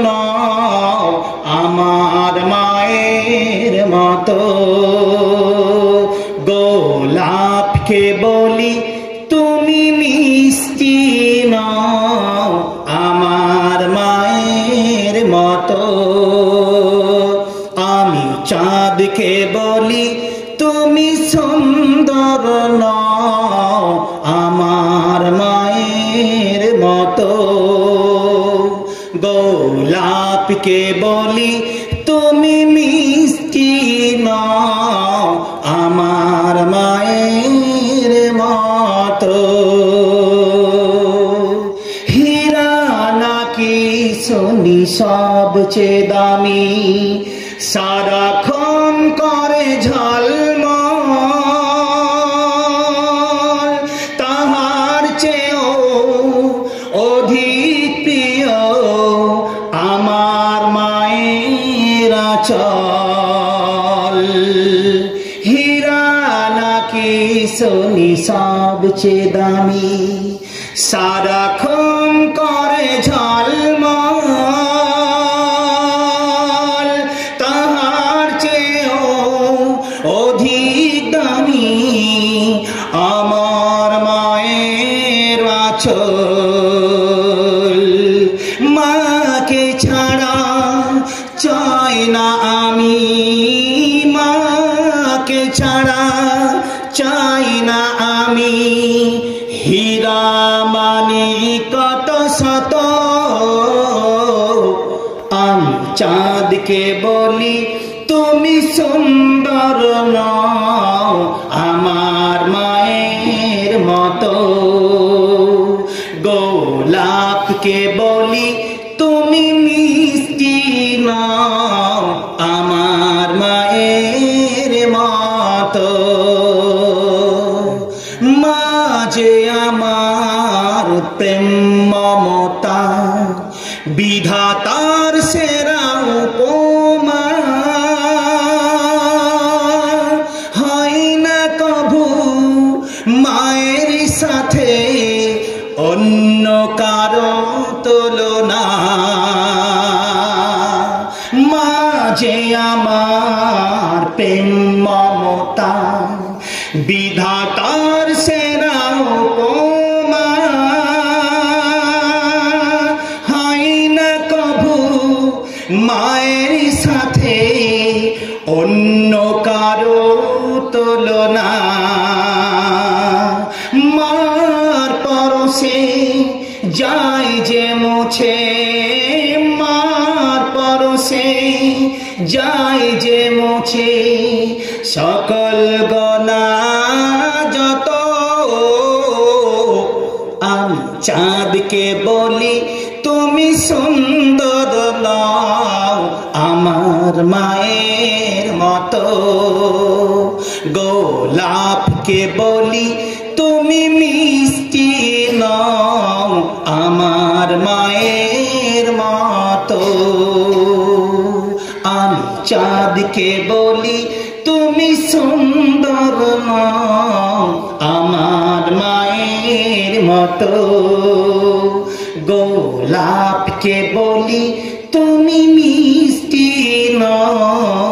নও আমার মায়ের মতো। গোলাপকে বলি তুমি মিষ্টি নও আমার মায়ের মতো। আমি চাঁদকে বলি তুমি সুন্দর নও আমার মায়ের মতো। গোলাপকে বলি তুমি মিষ্টি নও আমার মায়ের মতো। হীরা নাকি শুনি সবচেয়ে দামি, সারাক্ষণ করে ঝলমল, তাহার চেয়েও অধিক প্রিয় আমার মায়ের আঁচল। হীরা নাকি শুনি সবচেয়ে দামি, সারাক্ষণ করে ঝলমল, তাহার চেয়েও অধিক দামি আমার মায়ের আঁচল। মাকে ছাড়া চাই না আমি, মাকে ছাড়া চাই না আমি। হীরা মানি কত শত, আমি চাঁদকে বলি তুমি সুন্দর নও আমার মায়ের মতো। গোলাপকে বলি তুমি মিষ্টি নও আমার মায়ের মতো। মা যে আমার প্রেম মমতা, বিধাতার সেরা উপমা। হয় না কভু মায়ের সাথে অন্য কারো তুলনা। মা যে আমার প্রেম মমতা, বিধাতার সেরা উপমা। হয় না কভু মায়ের সাথে অন্য কারো তুলনা। মার পরশে যায় যে মুছে, মার পরশে যায় যে মুছে সকল গোনা যত। আমি চাঁদকে বলি তুমি সুন্দর নও আমার মায়ের মতো। গোলাপকে বলি তুমি মিষ্টি নও আমার মায়ের মতো। আমি চাঁদকে বলি তুমি সুন্দর নও আমার মায়ের মতো। গোলাপকে বলি তুমি মিষ্টি নও